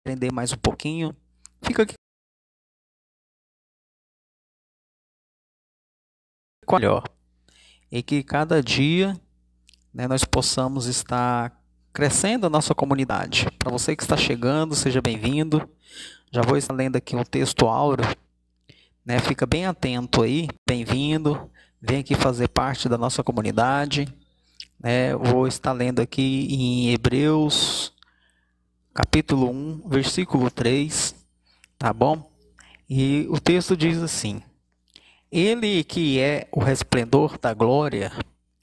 aprender mais um pouquinho, fica aqui melhor. E que cada dia, né, nós possamos estar crescendo a nossa comunidade. Para você que está chegando, seja bem-vindo. Já vou estar lendo aqui um texto áureo, né? Fica bem atento aí, bem-vindo. Vem aqui fazer parte da nossa comunidade. Vou estar lendo aqui em Hebreus, capítulo 1, versículo 3, tá bom? E o texto diz assim: Ele que é o resplendor da glória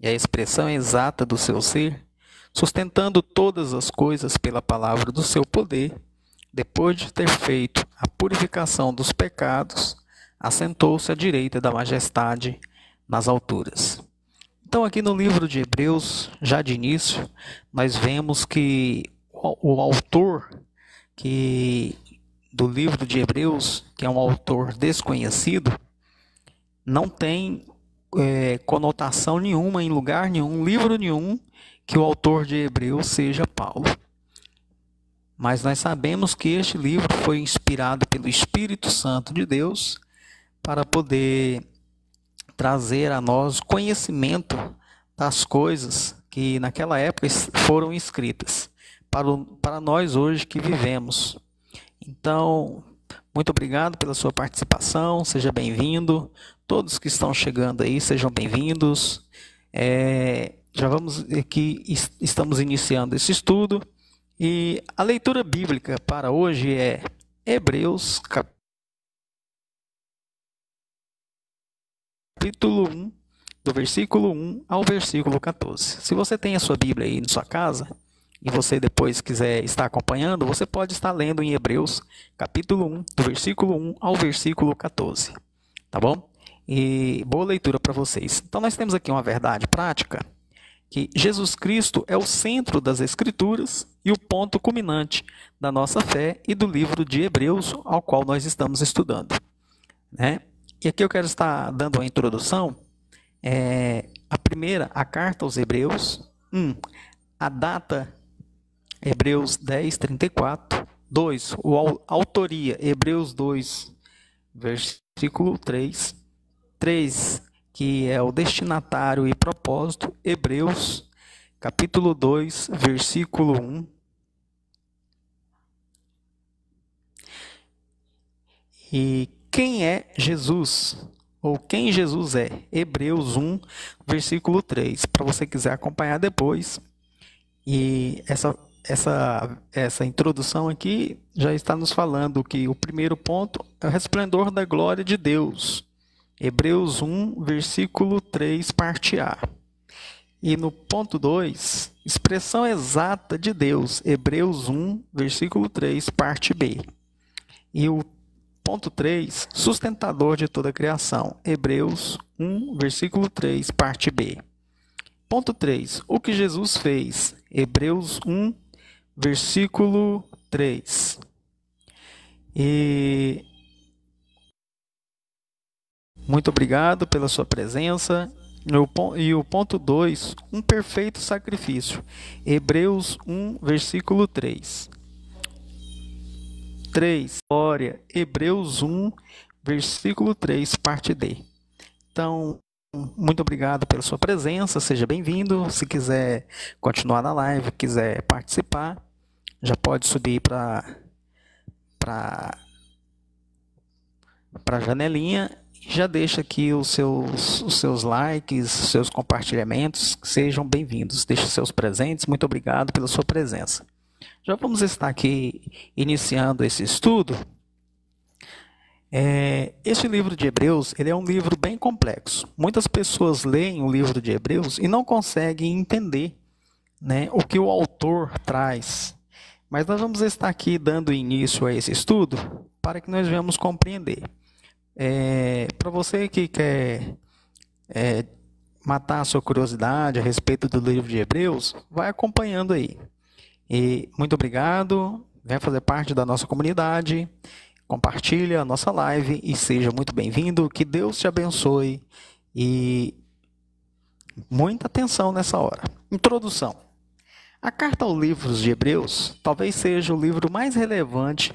e a expressão exata do seu ser, sustentando todas as coisas pela palavra do seu poder, depois de ter feito a purificação dos pecados, assentou-se à direita da majestade nas alturas. Então, aqui no livro de Hebreus, já de início, nós vemos que o autor do livro de Hebreus, que é um autor desconhecido, não tem conotação nenhuma, em lugar nenhum, livro nenhum, que o autor de Hebreus seja Paulo. Mas nós sabemos que este livro foi inspirado pelo Espírito Santo de Deus para poder trazer a nós conhecimento das coisas que naquela época foram escritas para nós hoje que vivemos. Então, muito obrigado pela sua participação, seja bem-vindo. Todos que estão chegando aí, sejam bem-vindos. Já vamos aqui, estamos iniciando esse estudo. E a leitura bíblica para hoje é Hebreus, capítulo 1, do versículo 1 ao versículo 14. Se você tem a sua Bíblia aí na sua casa, e você depois quiser estar acompanhando, você pode estar lendo em Hebreus, capítulo 1, do versículo 1 ao versículo 14. Tá bom? E boa leitura para vocês. Então nós temos aqui uma verdade prática, que Jesus Cristo é o centro das Escrituras e o ponto culminante da nossa fé e do livro de Hebreus, ao qual nós estamos estudando, né? E aqui eu quero estar dando uma introdução. A carta aos Hebreus. A data, Hebreus 10, 34. 2. Autoria, Hebreus 2, versículo 3. 3. Que é o destinatário e propósito, Hebreus, capítulo 2, versículo 1. E quem é Jesus? Ou quem Jesus é? Hebreus 1, versículo 3. Para você quiser acompanhar depois. E essa introdução aqui já está nos falando que o primeiro ponto é o resplendor da glória de Deus. Hebreus 1, versículo 3, parte A. E no ponto 2, expressão exata de Deus. Hebreus 1, versículo 3, parte B. E o ponto 3, sustentador de toda a criação. Hebreus 1, versículo 3, parte B. Ponto 3, o que Jesus fez. Hebreus 1, versículo 3. Muito obrigado pela sua presença. E o ponto 2, um perfeito sacrifício. Hebreus 1, versículo 3. 3, glória. Hebreus 1, versículo 3, parte D. Então, muito obrigado pela sua presença, seja bem-vindo. Se quiser continuar na live, quiser participar, já pode subir para a janelinha. Já deixa aqui os seus likes, os seus compartilhamentos, sejam bem-vindos. Deixe seus presentes, muito obrigado pela sua presença. Já vamos estar aqui iniciando esse estudo. Este livro de Hebreus, ele é um livro bem complexo. Muitas pessoas leem o livro de Hebreus e não conseguem entender, né, o que o autor traz. Mas nós vamos estar aqui dando início a esse estudo para que nós venhamos compreender. Para você que quer matar a sua curiosidade a respeito do livro de Hebreus, vai acompanhando aí. E muito obrigado, venha fazer parte da nossa comunidade, compartilhe a nossa live e seja muito bem-vindo. Que Deus te abençoe e muita atenção nessa hora. Introdução. A carta aos livros de Hebreus talvez seja o livro mais relevante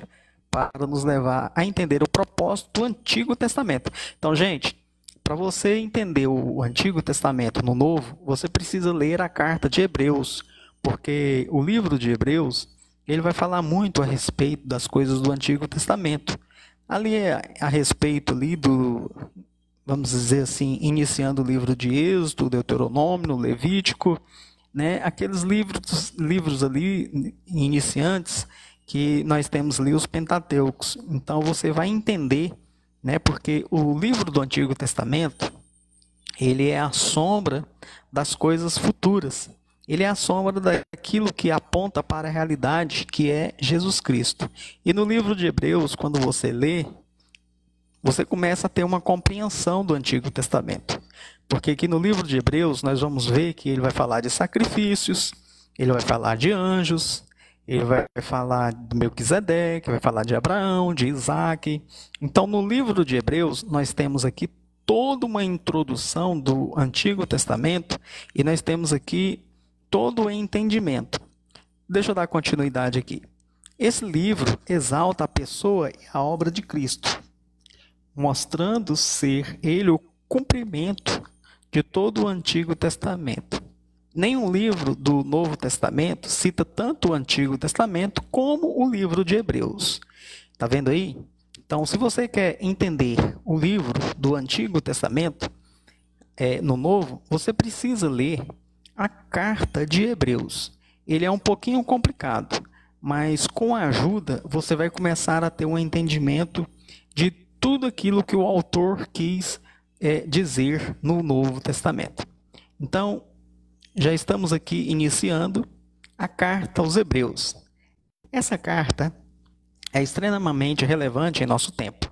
para nos levar a entender o propósito do Antigo Testamento. Então, gente, para você entender o Antigo Testamento no Novo, você precisa ler a carta de Hebreus, porque o livro de Hebreus, ele vai falar muito a respeito das coisas do Antigo Testamento. Ali é a respeito ali do, vamos dizer assim, iniciando o livro de Êxodo, Deuteronômio, Levítico, né? Aqueles livros ali iniciantes que nós temos ali os Pentateucos. Então você vai entender, né? Porque o livro do Antigo Testamento, ele é a sombra das coisas futuras. Ele é a sombra daquilo que aponta para a realidade, que é Jesus Cristo. E no livro de Hebreus, quando você lê, você começa a ter uma compreensão do Antigo Testamento. Porque aqui no livro de Hebreus, nós vamos ver que ele vai falar de sacrifícios, ele vai falar de anjos, ele vai falar de Melquisedeque, vai falar de Abraão, de Isaac. Então, no livro de Hebreus, nós temos aqui toda uma introdução do Antigo Testamento e nós temos aqui todo o entendimento. Deixa eu dar continuidade aqui. Esse livro exalta a pessoa e a obra de Cristo, mostrando ser ele o cumprimento de todo o Antigo Testamento. Nenhum livro do Novo Testamento cita tanto o Antigo Testamento como o livro de Hebreus. Está vendo aí? Então, se você quer entender o livro do Antigo Testamento no Novo, você precisa ler a carta de Hebreus. Ele é um pouquinho complicado, mas com a ajuda você vai começar a ter um entendimento de tudo aquilo que o autor quis dizer no Novo Testamento. Então, já estamos aqui iniciando a carta aos Hebreus. Essa carta é extremamente relevante em nosso tempo,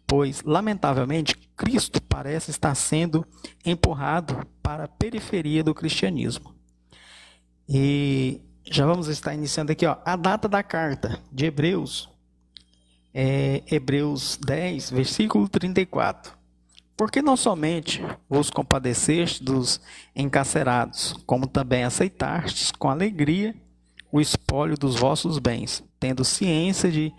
pois, lamentavelmente, Cristo parece estar sendo empurrado para a periferia do cristianismo. E já vamos estar iniciando aqui, a data da carta de Hebreus é Hebreus 10, versículo 34. Porque não somente vos compadeceste dos encarcerados, como também aceitastes com alegria o espólio dos vossos bens, tendo ciência de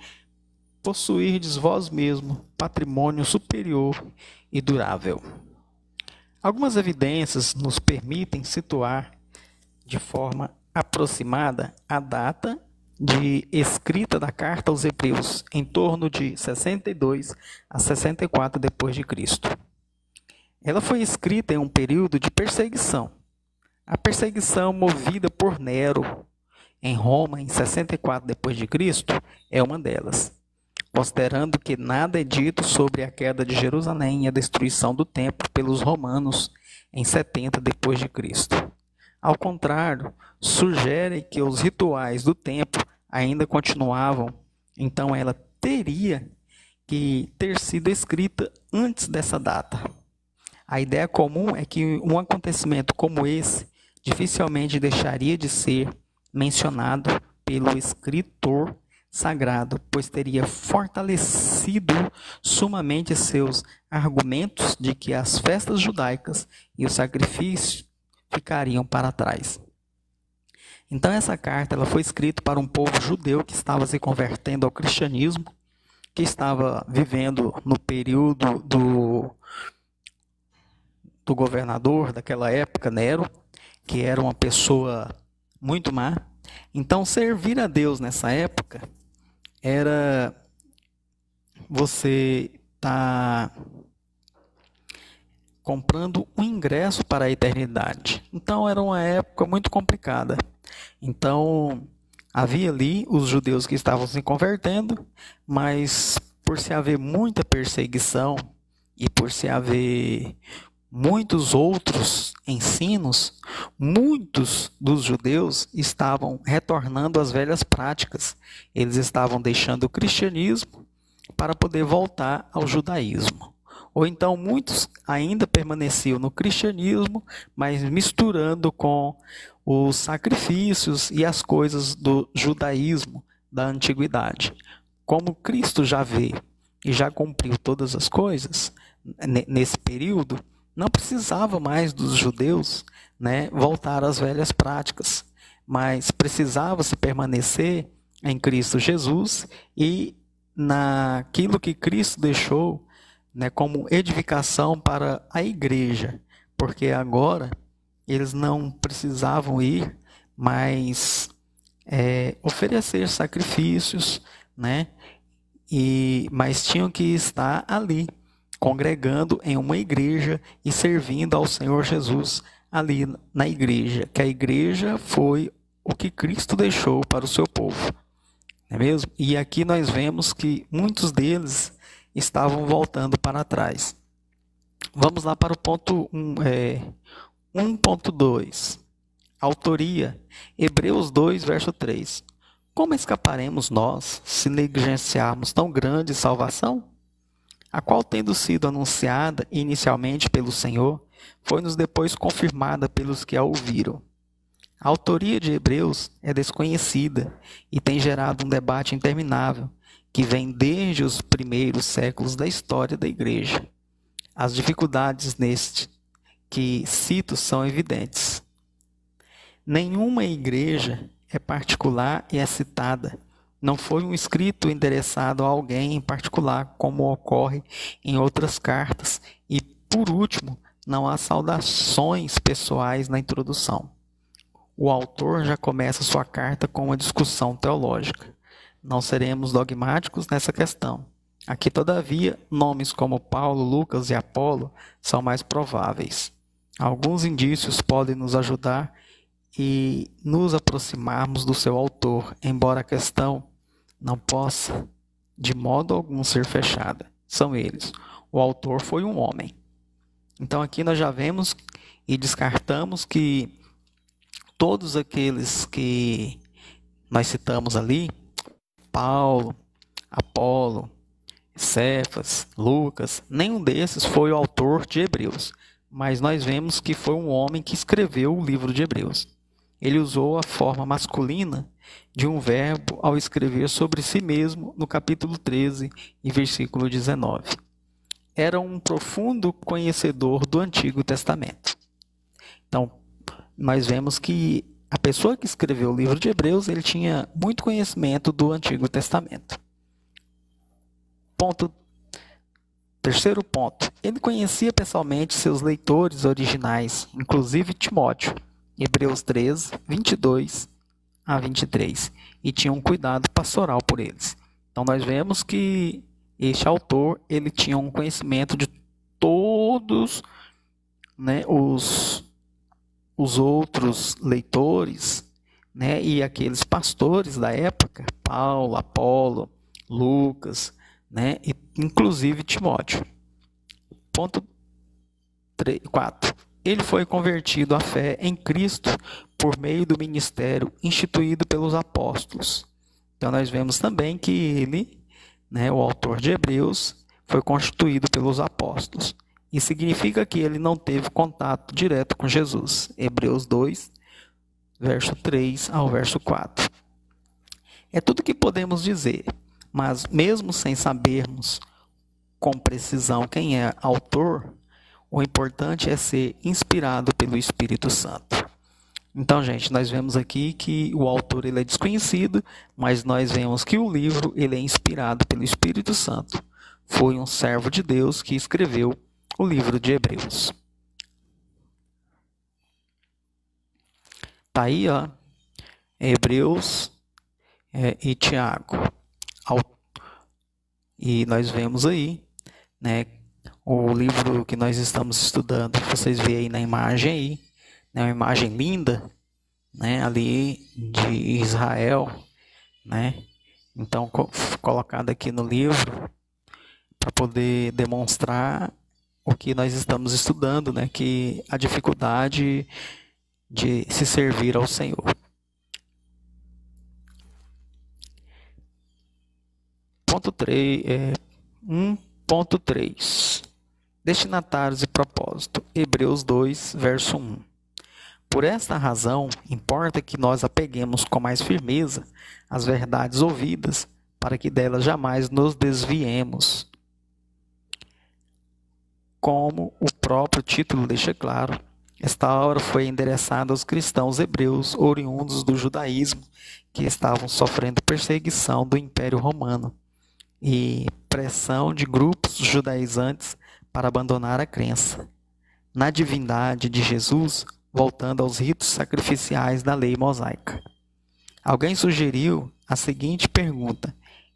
possuirdes vós mesmo patrimônio superior e durável. Algumas evidências nos permitem situar de forma aproximada a data de escrita da carta aos Hebreus, em torno de 62 a 64 depois de Cristo. Ela foi escrita em um período de perseguição. A perseguição movida por Nero em Roma em 64 depois de Cristo é uma delas, considerando que nada é dito sobre a queda de Jerusalém e a destruição do templo pelos romanos em 70 depois de Cristo. Ao contrário, sugere que os rituais do templo ainda continuavam, então ela teria que ter sido escrita antes dessa data. A ideia comum é que um acontecimento como esse dificilmente deixaria de ser mencionado pelo escritor sagrado, pois teria fortalecido sumamente seus argumentos de que as festas judaicas e os sacrifícios ficariam para trás. Então essa carta ela foi escrita para um povo judeu que estava se convertendo ao cristianismo, que estava vivendo no período do governador daquela época, Nero, que era uma pessoa muito má. Então, servir a Deus nessa época era você estar comprando um ingresso para a eternidade. Então, era uma época muito complicada. Então, havia ali os judeus que estavam se convertendo, mas por se haver muita perseguição e por se haver muitos outros ensinos, muitos dos judeus estavam retornando às velhas práticas. Eles estavam deixando o cristianismo para poder voltar ao judaísmo. Ou então muitos ainda permaneciam no cristianismo, mas misturando com os sacrifícios e as coisas do judaísmo da antiguidade. Como Cristo já veio e já cumpriu todas as coisas nesse período, não precisava mais dos judeus, voltar às velhas práticas. mas precisava se permanecer em Cristo Jesus e naquilo que Cristo deixou, né, como edificação para a igreja, porque agora eles não precisavam ir, mas oferecer sacrifícios, né, mas tinham que estar ali, congregando em uma igreja e servindo ao Senhor Jesus ali na igreja, que a igreja foi o que Cristo deixou para o seu povo, não é mesmo? E aqui nós vemos que muitos deles estavam voltando para trás. Vamos lá para o ponto 1.2. Autoria, Hebreus 2, verso 3. Como escaparemos nós se negligenciarmos tão grande salvação? A qual, tendo sido anunciada inicialmente pelo Senhor, foi-nos depois confirmada pelos que a ouviram. A autoria de Hebreus é desconhecida e tem gerado um debate interminável, que vem desde os primeiros séculos da história da Igreja. As dificuldades neste que cito são evidentes. Nenhuma igreja é particular e é citada. Não foi um escrito endereçado a alguém em particular, como ocorre em outras cartas. E, por último, não há saudações pessoais na introdução. O autor já começa sua carta com uma discussão teológica. Não seremos dogmáticos nessa questão. Aqui, todavia, nomes como Paulo, Lucas e Apolo são mais prováveis. Alguns indícios podem nos ajudar e nos aproximarmos do seu autor, embora a questão não possa de modo algum ser fechada. São eles. O autor foi um homem. Então aqui nós já vemos e descartamos que todos aqueles que nós citamos ali, Paulo, Apolo, Cefas, Lucas, nenhum desses foi o autor de Hebreus, mas nós vemos que foi um homem que escreveu o livro de Hebreus. Ele usou a forma masculina de um verbo ao escrever sobre si mesmo no capítulo 13 e versículo 19. Era um profundo conhecedor do Antigo Testamento. Então, nós vemos que a pessoa que escreveu o livro de Hebreus, ele tinha muito conhecimento do Antigo Testamento. Terceiro ponto. Ele conhecia pessoalmente seus leitores originais, inclusive Timóteo. Hebreus 13, 22 a 23, e tinha um cuidado pastoral por eles. Então nós vemos que este autor ele tinha um conhecimento de todos, né, os outros leitores, né, e aqueles pastores da época, Paulo, Apolo, Lucas, né, e inclusive Timóteo. Ponto 4. Ele foi convertido à fé em Cristo por meio do ministério instituído pelos apóstolos. Então nós vemos também que ele, né, o autor de Hebreus, foi constituído pelos apóstolos. Isso significa que ele não teve contato direto com Jesus. Hebreus 2, verso 3 ao verso 4. É tudo que podemos dizer, mas mesmo sem sabermos com precisão quem é autor, o importante é ser inspirado pelo Espírito Santo. Então, gente, nós vemos aqui que o autor ele é desconhecido, mas nós vemos que o livro ele é inspirado pelo Espírito Santo. Foi um servo de Deus que escreveu o livro de Hebreus. Tá aí, ó, Hebreus e Tiago. E nós vemos aí, né, o livro que nós estamos estudando. Vocês veem aí na imagem aí, né, uma imagem linda, né, ali de Israel, né? Então colocado aqui no livro para poder demonstrar o que nós estamos estudando, né, que a dificuldade de se servir ao Senhor. Ponto 3, 1.3. Destinatários e propósito. Hebreus 2, verso 1. Por esta razão, importa que nós apeguemos com mais firmeza as verdades ouvidas, para que delas jamais nos desviemos. Como o próprio título deixa claro, Esta obra foi endereçada aos cristãos hebreus oriundos do judaísmo que estavam sofrendo perseguição do Império Romano e pressão de grupos judaizantes para abandonar a crença na divindade de Jesus, voltando aos ritos sacrificiais da lei mosaica. Alguém sugeriu a seguinte pergunta: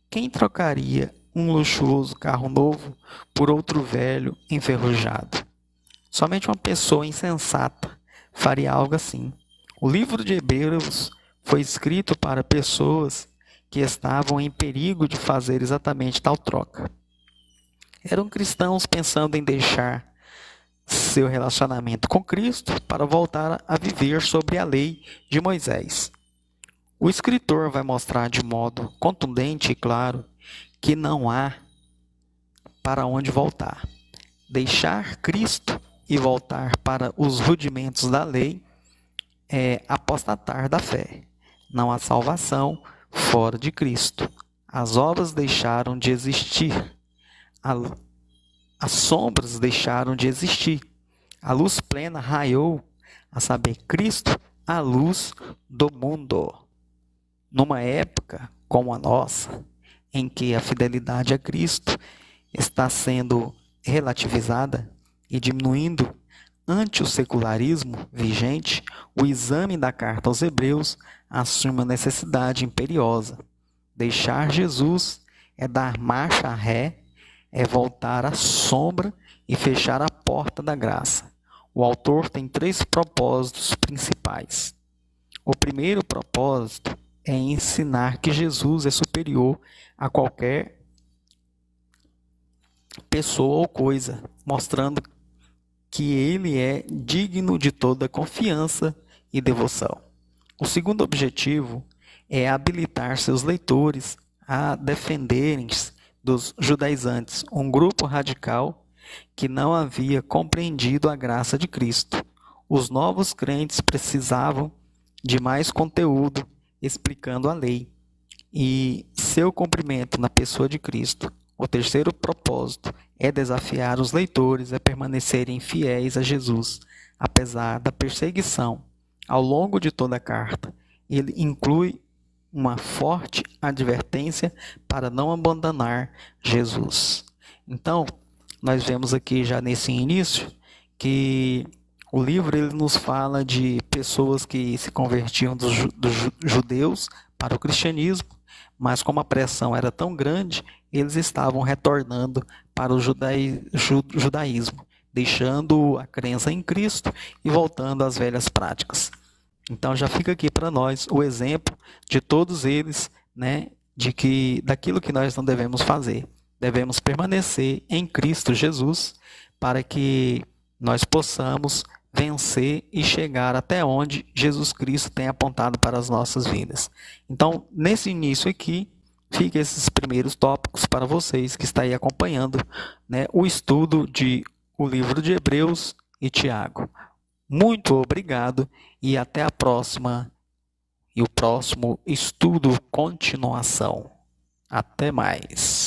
quem trocaria um luxuoso carro novo por outro velho enferrujado? Somente uma pessoa insensata faria algo assim. O livro de Hebreus foi escrito para pessoas que estavam em perigo de fazer exatamente tal troca. Eram cristãos pensando em deixar seu relacionamento com Cristo para voltar a viver sobre a lei de Moisés. O escritor vai mostrar de modo contundente e claro que não há para onde voltar. Deixar Cristo e voltar para os rudimentos da lei é apostatar da fé. Não há salvação fora de Cristo. As obras deixaram de existir. As sombras deixaram de existir. A luz plena raiou, a saber, Cristo, a luz do mundo. Numa época como a nossa, em que a fidelidade a Cristo está sendo relativizada e diminuindo ante o secularismo vigente, o exame da carta aos Hebreus assume uma necessidade imperiosa. Deixar Jesus é dar marcha ré, é voltar à sombra e fechar a porta da graça. O autor tem 3 propósitos principais. O primeiro propósito é ensinar que Jesus é superior a qualquer pessoa ou coisa, mostrando que ele é digno de toda confiança e devoção. O segundo objetivo é habilitar seus leitores a defenderem-se dos judaizantes, um grupo radical que não havia compreendido a graça de Cristo. Os novos crentes precisavam de mais conteúdo explicando a lei e seu cumprimento na pessoa de Cristo. O terceiro propósito é desafiar os leitores a permanecerem fiéis a Jesus, apesar da perseguição. Ao longo de toda a carta, ele inclui uma forte advertência para não abandonar Jesus. Então, nós vemos aqui já nesse início que o livro ele nos fala de pessoas que se convertiam dos judeus para o cristianismo, mas como a pressão era tão grande, eles estavam retornando para o judaísmo, deixando a crença em Cristo e voltando às velhas práticas. Então já fica aqui para nós o exemplo de todos eles, né, daquilo que nós não devemos fazer. Devemos permanecer em Cristo Jesus para que nós possamos vencer e chegar até onde Jesus Cristo tem apontado para as nossas vidas. Então, nesse início aqui, fica esses primeiros tópicos para vocês que estão aí acompanhando, né, o estudo de o livro de Hebreus e Tiago. Muito obrigado e até a próxima e o próximo estudo continuação. Até mais.